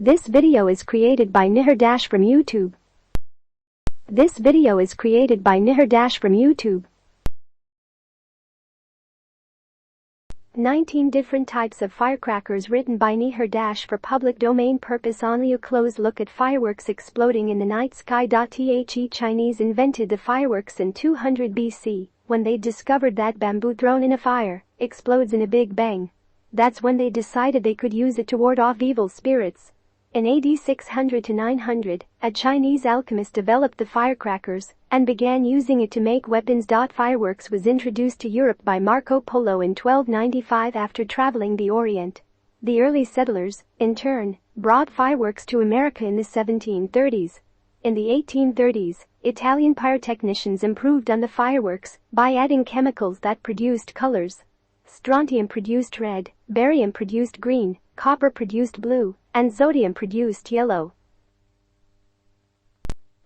This video is created by Nihar from YouTube. This video is created by Nihar from YouTube. 19 different types of firecrackers written by Nihar for public domain purpose only. A close look at fireworks exploding in the night sky. The Chinese invented the fireworks in 200 BC when they discovered that bamboo thrown in a fire explodes in a big bang. That's when they decided they could use it to ward off evil spirits. In AD 600 to 900, a Chinese alchemist developed the firecrackers and began using it to make weapons. Fireworks was introduced to Europe by Marco Polo in 1295 after traveling the Orient. The early settlers, in turn, brought fireworks to America in the 1730s. In the 1830s, Italian pyrotechnicians improved on the fireworks by adding chemicals that produced colors. Strontium produced red, barium produced green, copper produced blue, and sodium produced yellow.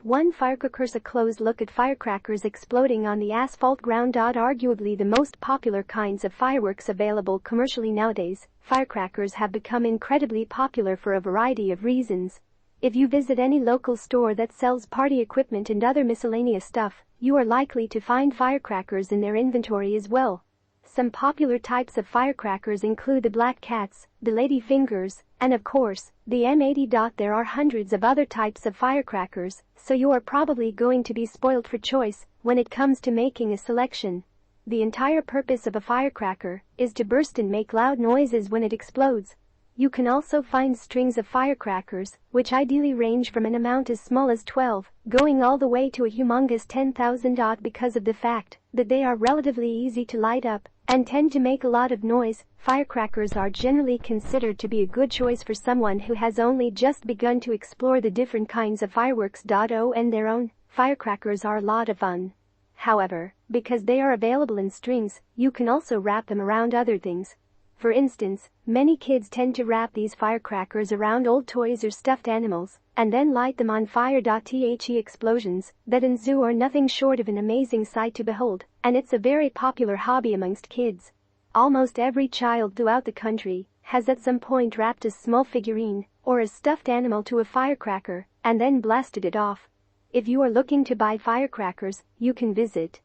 1. Firecrackers. A close look at firecrackers exploding on the asphalt ground. Arguably the most popular kinds of fireworks available commercially nowadays, firecrackers have become incredibly popular for a variety of reasons. If you visit any local store that sells party equipment and other miscellaneous stuff, you are likely to find firecrackers in their inventory as well. Some popular types of firecrackers include the black cats, the lady fingers, and of course, the M80. There are hundreds of other types of firecrackers, so you are probably going to be spoiled for choice when it comes to making a selection. The entire purpose of a firecracker is to burst and make loud noises when it explodes. You can also find strings of firecrackers, which ideally range from an amount as small as 12, going all the way to a humongous 10,000. Because of the fact that they are relatively easy to light up and tend to make a lot of noise, firecrackers are generally considered to be a good choice for someone who has only just begun to explore the different kinds of fireworks. And their own firecrackers are a lot of fun. However, because they are available in strings, you can also wrap them around other things. For instance, many kids tend to wrap these firecrackers around old toys or stuffed animals and then light them on fire. The explosions that ensue are nothing short of an amazing sight to behold, and it's a very popular hobby amongst kids. Almost every child throughout the country has at some point wrapped a small figurine or a stuffed animal to a firecracker and then blasted it off. If you are looking to buy firecrackers, you can visit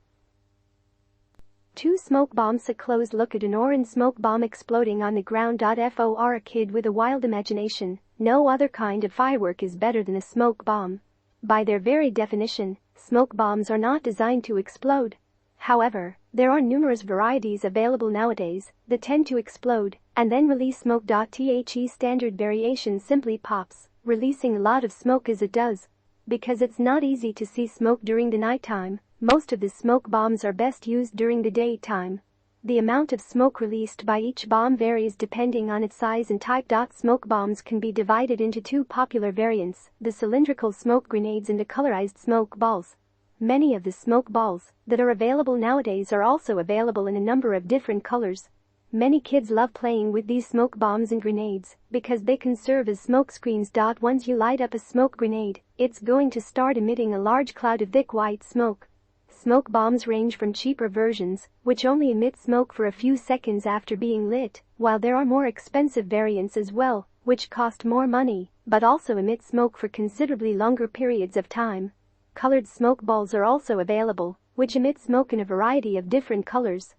2. Smoke bombs. A close look at an orange smoke bomb exploding on the ground. For a kid with a wild imagination, no other kind of firework is better than a smoke bomb. By their very definition, smoke bombs are not designed to explode. However, there are numerous varieties available nowadays that tend to explode and then release smoke. The standard variation simply pops, releasing a lot of smoke as it does. Because it's not easy to see smoke during the nighttime, most of the smoke bombs are best used during the daytime. The amount of smoke released by each bomb varies depending on its size and type. Smoke bombs can be divided into 2 popular variants, the cylindrical smoke grenades and the colorized smoke balls. Many of the smoke balls that are available nowadays are also available in a number of different colors. Many kids love playing with these smoke bombs and grenades because they can serve as smoke screens. Once you light up a smoke grenade, it's going to start emitting a large cloud of thick white smoke. Smoke bombs range from cheaper versions, which only emit smoke for a few seconds after being lit, while there are more expensive variants as well, which cost more money, but also emit smoke for considerably longer periods of time. Colored smoke balls are also available, which emit smoke in a variety of different colors.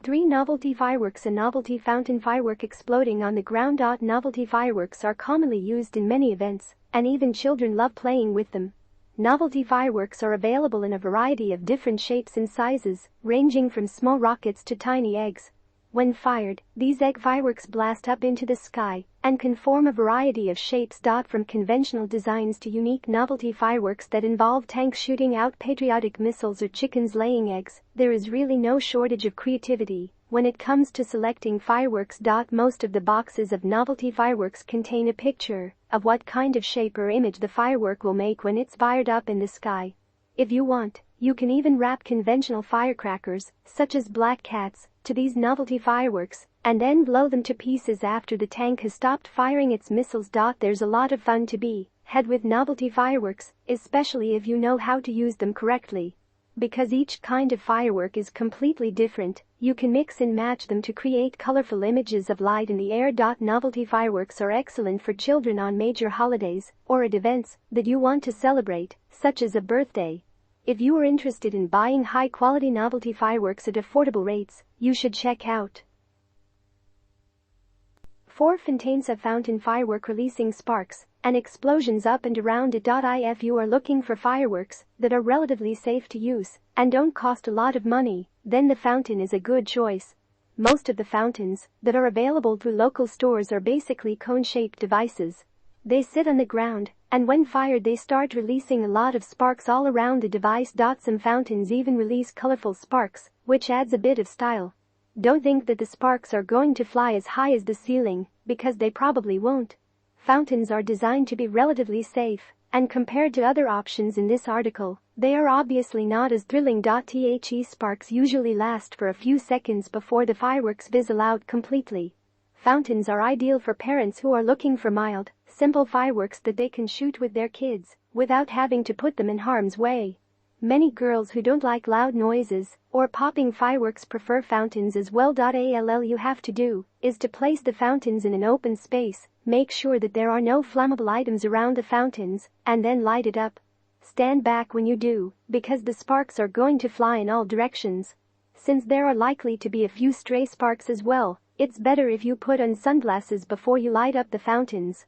3. Novelty fireworks. A novelty fountain firework exploding on the ground. Novelty fireworks are commonly used in many events, and even children love playing with them. Novelty fireworks are available in a variety of different shapes and sizes, ranging from small rockets to tiny eggs. When fired, these egg fireworks blast up into the sky and can form a variety of shapes. From conventional designs to unique novelty fireworks that involve tanks shooting out patriotic missiles or chickens laying eggs, there is really no shortage of creativity when it comes to selecting fireworks. Most of the boxes of novelty fireworks contain a picture of what kind of shape or image the firework will make when it's fired up in the sky. If you want, you can even wrap conventional firecrackers, such as black cats, to these novelty fireworks and then blow them to pieces after the tank has stopped firing its missiles. There's a lot of fun to be had with novelty fireworks, especially if you know how to use them correctly. Because each kind of firework is completely different, you can mix and match them to create colorful images of light in the air. Novelty fireworks are excellent for children on major holidays or at events that you want to celebrate, such as a birthday. If you are interested in buying high-quality novelty fireworks at affordable rates, you should check out 4 Fontaines of fountain firework releasing sparks and explosions up and around it. If you are looking for fireworks that are relatively safe to use and don't cost a lot of money, then the fountain is a good choice. Most of the fountains that are available through local stores are basically cone-shaped devices. They sit on the ground, and when fired they start releasing a lot of sparks all around the device. Some fountains even release colorful sparks, which adds a bit of style. Don't think that the sparks are going to fly as high as the ceiling, because they probably won't. Fountains are designed to be relatively safe, and compared to other options in this article, they are obviously not as thrilling. The sparks usually last for a few seconds before the fireworks fizzle out completely. Fountains are ideal for parents who are looking for mild, simple fireworks that they can shoot with their kids without having to put them in harm's way. Many girls who don't like loud noises or popping fireworks prefer fountains as well. All you have to do is to place the fountains in an open space, make sure that there are no flammable items around the fountains, and then light it up. Stand back when you do, because the sparks are going to fly in all directions. Since there are likely to be a few stray sparks as well, it's better if you put on sunglasses before you light up the fountains.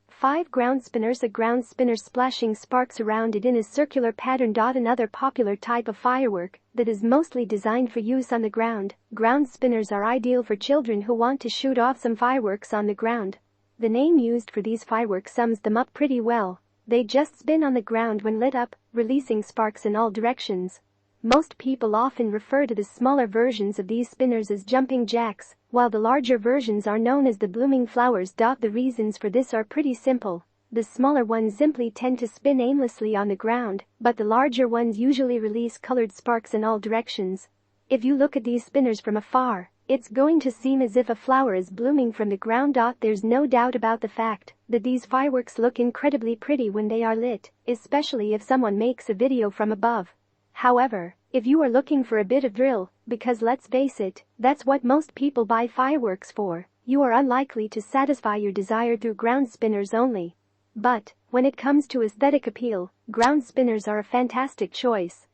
5 Ground spinners. A ground spinner splashing sparks around it in a circular pattern. Another popular type of firework that is mostly designed for use on the ground. Ground spinners are ideal for children who want to shoot off some fireworks on the ground. The name used for these fireworks sums them up pretty well. They just spin on the ground when lit up, releasing sparks in all directions. Most people often refer to the smaller versions of these spinners as jumping jacks, while the larger versions are known as the blooming flowers. The reasons for this are pretty simple. The smaller ones simply tend to spin aimlessly on the ground, but the larger ones usually release colored sparks in all directions. If you look at these spinners from afar, it's going to seem as if a flower is blooming from the ground. There's no doubt about the fact that these fireworks look incredibly pretty when they are lit, especially if someone makes a video from above. However, if you are looking for a bit of thrill, because let's face it, that's what most people buy fireworks for, you are unlikely to satisfy your desire through ground spinners only. But, when it comes to aesthetic appeal, ground spinners are a fantastic choice.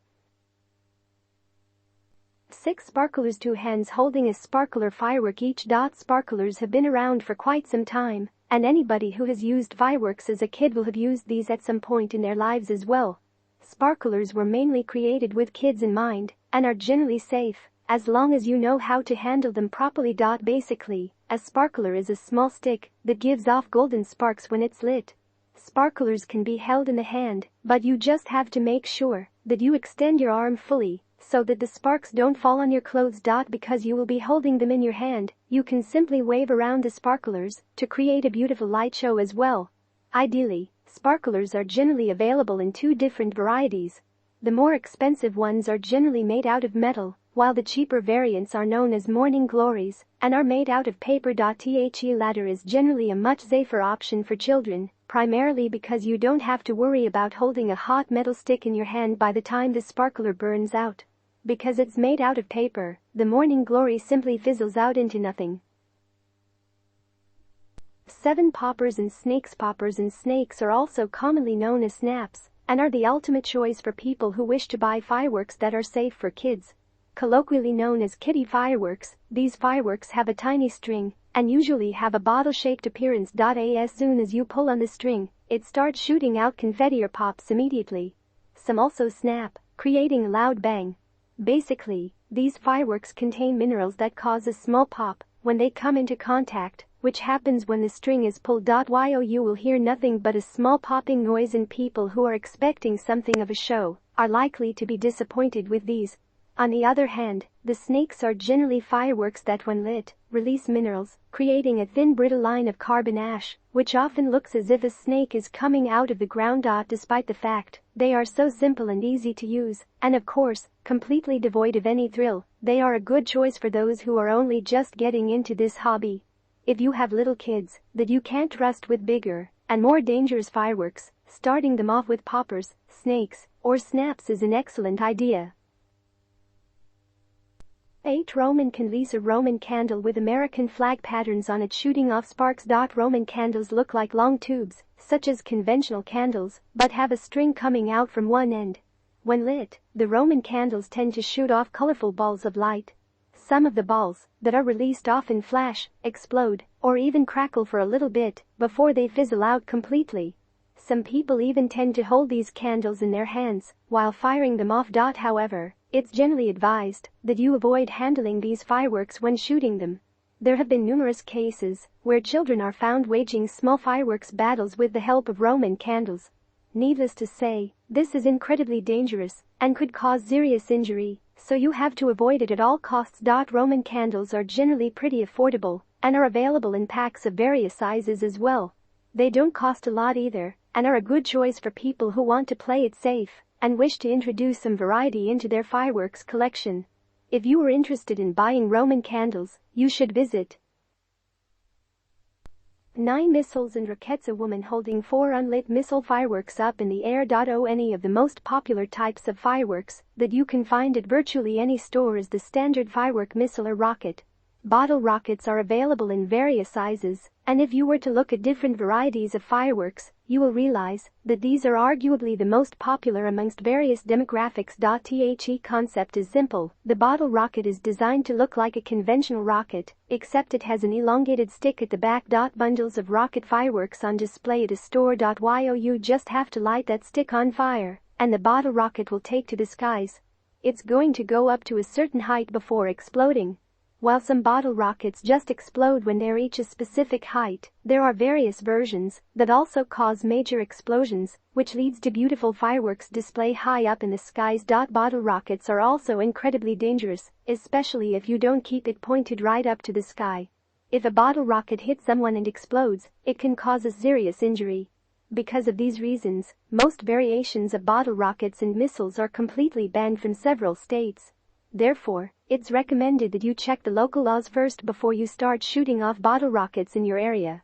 6 Sparklers. 2 hands holding a sparkler firework each. Sparklers have been around for quite some time, and anybody who has used fireworks as a kid will have used these at some point in their lives as well. Sparklers were mainly created with kids in mind and are generally safe as long as you know how to handle them properly. Basically, a sparkler is a small stick that gives off golden sparks when it's lit. Sparklers can be held in the hand, but you just have to make sure that you extend your arm fully so that the sparks don't fall on your clothes. Because you will be holding them in your hand, you can simply wave around the sparklers to create a beautiful light show as well. Ideally, sparklers are generally available in 2 different varieties. The more expensive ones are generally made out of metal, while the cheaper variants are known as morning glories and are made out of paper. The latter is generally a much safer option for children, primarily because you don't have to worry about holding a hot metal stick in your hand by the time the sparkler burns out. Because it's made out of paper, the morning glory simply fizzles out into nothing. 7 Poppers and snakes. Poppers and snakes are also commonly known as snaps and are the ultimate choice for people who wish to buy fireworks that are safe for kids. Colloquially known as kiddie fireworks, these fireworks have a tiny string and usually have a bottle-shaped appearance. As soon as you pull on the string, it starts shooting out confetti or pops immediately. Some also snap, creating a loud bang. Basically, these fireworks contain minerals that cause a small pop when they come into contact, which happens when the string is pulled. You will hear nothing but a small popping noise, and people who are expecting something of a show are likely to be disappointed with these. On the other hand, the snakes are generally fireworks that when lit, release minerals, creating a thin brittle line of carbon ash, which often looks as if a snake is coming out of the ground. Despite the fact they are so simple and easy to use, and of course, completely devoid of any thrill, they are a good choice for those who are only just getting into this hobby. If you have little kids that you can't trust with bigger and more dangerous fireworks, starting them off with poppers, snakes, or snaps is an excellent idea. 8. Roman candles. A Roman candle with American flag patterns on it shooting off sparks. Roman candles look like long tubes, such as conventional candles, but have a string coming out from one end. When lit, the Roman candles tend to shoot off colorful balls of light. Some of the balls that are released often flash, explode, or even crackle for a little bit before they fizzle out completely. Some people even tend to hold these candles in their hands while firing them off. However, it's generally advised that you avoid handling these fireworks when shooting them. There have been numerous cases where children are found waging small fireworks battles with the help of Roman candles. Needless to say, this is incredibly dangerous and could cause serious injury, so you have to avoid it at all costs. Roman candles are generally pretty affordable and are available in packs of various sizes as well. They don't cost a lot either and are a good choice for people who want to play it safe and wish to introduce some variety into their fireworks collection. If you are interested in buying Roman candles, you should visit 9. Missiles and Raquettes. A woman holding 4 unlit missile fireworks up in the air. Any of the most popular types of fireworks that you can find at virtually any store is the standard firework missile or rocket. Bottle rockets are available in various sizes, and if you were to look at different varieties of fireworks, you will realize that these are arguably the most popular amongst various demographics. The concept is simple. The bottle rocket is designed to look like a conventional rocket, except it has an elongated stick at the back. Bundles of rocket fireworks on display at a store. You just have to light that stick on fire, and the bottle rocket will take to the skies. It's going to go up to a certain height before exploding. While some bottle rockets just explode when they reach a specific height, there are various versions that also cause major explosions, which leads to beautiful fireworks display high up in the skies. Bottle rockets are also incredibly dangerous, especially if you don't keep it pointed right up to the sky. If a bottle rocket hits someone and explodes, it can cause a serious injury. Because of these reasons, most variations of bottle rockets and missiles are completely banned from several states. Therefore, it's recommended that you check the local laws first before you start shooting off bottle rockets in your area.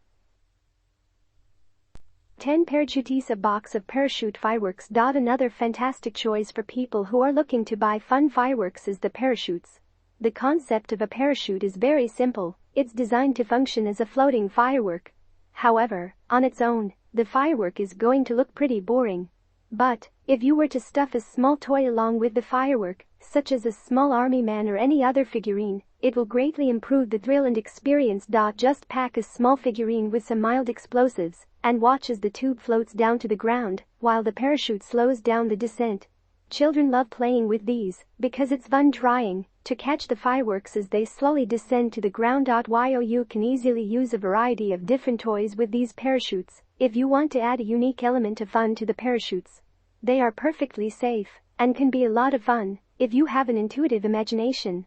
10. Parachutes. A box of parachute fireworks. Another fantastic choice for people who are looking to buy fun fireworks is the parachutes. The concept of a parachute is very simple. It's designed to function as a floating firework. However, on its own, the firework is going to look pretty boring. But if you were to stuff a small toy along with the firework, such as a small army man or any other figurine, it will greatly improve the thrill and experience. Just pack a small figurine with some mild explosives and watch as the tube floats down to the ground while the parachute slows down the descent. Children love playing with these because it's fun trying to catch the fireworks as they slowly descend to the ground. You can easily use a variety of different toys with these parachutes if you want to add a unique element of fun to the parachutes. They are perfectly safe and can be a lot of fun if you have an intuitive imagination.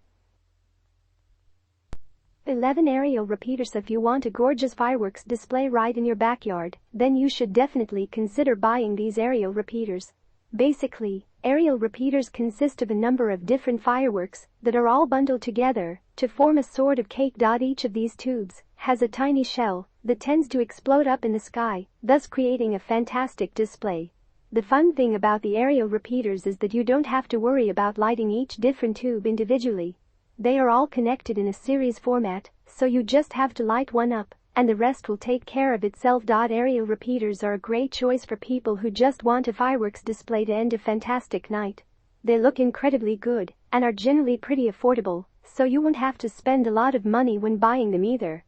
11. Aerial repeaters. If you want a gorgeous fireworks display right in your backyard, then you should definitely consider buying these aerial repeaters. Basically, aerial repeaters consist of a number of different fireworks that are all bundled together to form a sort of cake. Each of these tubes has a tiny shell that tends to explode up in the sky, thus creating a fantastic display. The fun thing about the aerial repeaters is that you don't have to worry about lighting each different tube individually. They are all connected in a series format, so you just have to light one up, and the rest will take care of itself. Aerial repeaters are a great choice for people who just want a fireworks display to end a fantastic night. They look incredibly good and are generally pretty affordable, so you won't have to spend a lot of money when buying them either.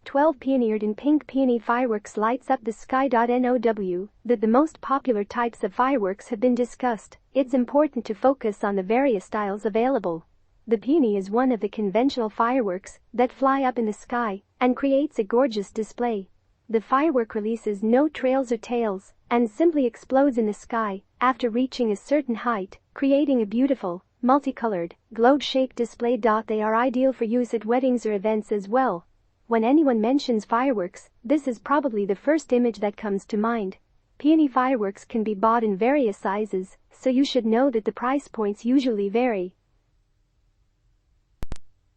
12. Pioneered in pink. Peony fireworks lights up the sky. Now that the most popular types of fireworks have been discussed, it's important to focus on the various styles available. The peony is one of the conventional fireworks that fly up in the sky and creates a gorgeous display. The firework releases no trails or tails and simply explodes in the sky after reaching a certain height, creating a beautiful, multicolored, globe-shaped display. They are ideal for use at weddings or events as well. When anyone mentions fireworks, this is probably the first image that comes to mind. Peony fireworks can be bought in various sizes, so you should know that the price points usually vary.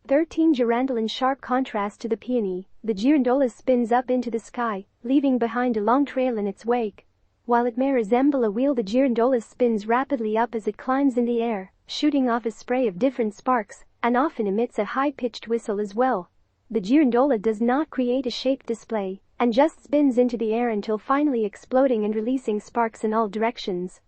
13. Girandole. In sharp contrast to the peony, the girandola spins up into the sky, leaving behind a long trail in its wake. While it may resemble a wheel, the girandola spins rapidly up as it climbs in the air, shooting off a spray of different sparks, and often emits a high-pitched whistle as well. The girandola does not create a shaped display and just spins into the air until finally exploding and releasing sparks in all directions.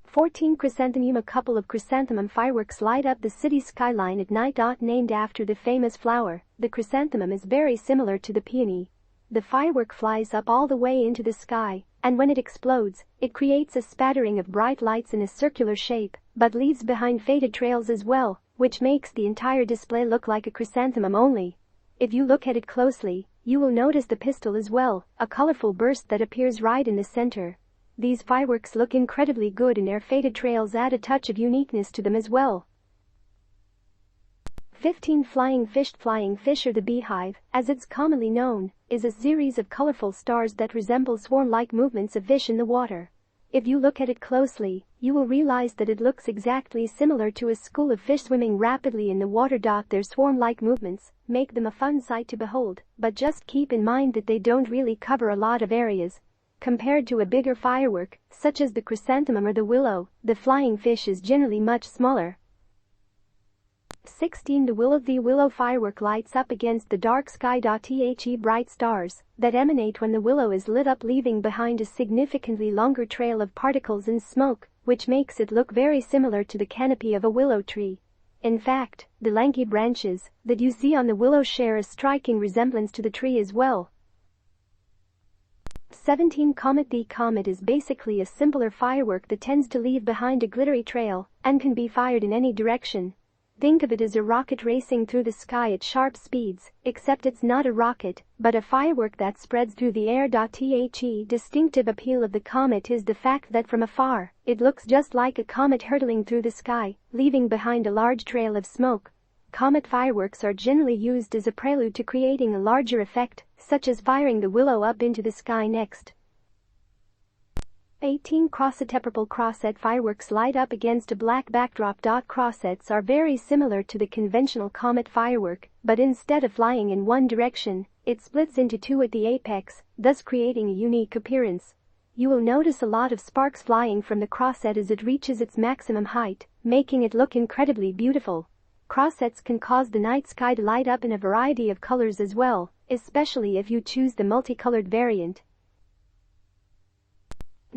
14. Chrysanthemum. A couple of chrysanthemum fireworks light up the city skyline at night. Named after the famous flower, the chrysanthemum is very similar to the peony. The firework flies up all the way into the sky, and when it explodes, it creates a spattering of bright lights in a circular shape, but leaves behind faded trails as well, which makes the entire display look like a chrysanthemum only. If you look at it closely, you will notice the pistil as well, a colorful burst that appears right in the center. These fireworks look incredibly good, and their faded trails add a touch of uniqueness to them as well. 15. Flying fish. Flying fish, or the beehive, as it's commonly known, is a series of colorful stars that resemble swarm-like movements of fish in the water. If you look at it closely, you will realize that it looks exactly similar to a school of fish swimming rapidly in the water. Their swarm-like movements make them a fun sight to behold, but just keep in mind that they don't really cover a lot of areas. Compared to a bigger firework, such as the chrysanthemum or the willow, the flying fish is generally much smaller. 16. The willow. The willow firework lights up against the dark sky. The bright stars that emanate when the willow is lit up, leaving behind a significantly longer trail of particles and smoke, which makes it look very similar to the canopy of a willow tree. In fact, the lanky branches that you see on the willow share a striking resemblance to the tree as well. 17. Comet. The comet is basically a simpler firework that tends to leave behind a glittery trail and can be fired in any direction. Think of it as a rocket racing through the sky at sharp speeds, except it's not a rocket, but a firework that spreads through the air. The distinctive appeal of the comet is the fact that from afar, it looks just like a comet hurtling through the sky, leaving behind a large trail of smoke. Comet fireworks are generally used as a prelude to creating a larger effect, such as firing the willow up into the sky next. 18. Crossette. Temporal crossette fireworks light up against a black backdrop. Crossettes are very similar to the conventional comet firework, but instead of flying in one direction, it splits into two at the apex, thus creating a unique appearance. You will notice a lot of sparks flying from the crossette as it reaches its maximum height, making it look incredibly beautiful. Crossettes can cause the night sky to light up in a variety of colors as well, especially if you choose the multicolored variant.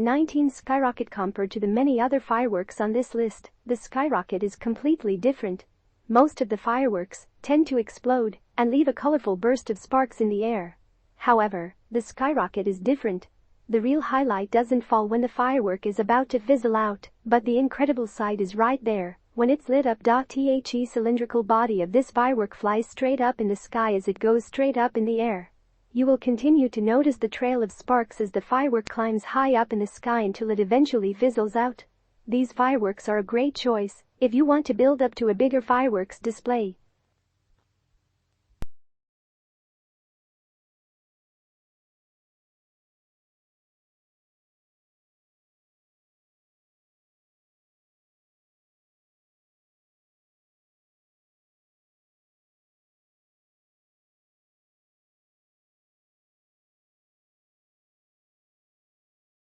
19. Skyrocket. Compared to the many other fireworks on this list, the Skyrocket is completely different. Most of the fireworks tend to explode and leave a colorful burst of sparks in the air. However, the Skyrocket is different. The real highlight doesn't fall when the firework is about to fizzle out, but the incredible side is right there when it's lit up. The cylindrical body of this firework flies straight up in the sky as it goes straight up in the air. You will continue to notice the trail of sparks as the firework climbs high up in the sky until it eventually fizzles out. These fireworks are a great choice if you want to build up to a bigger fireworks display.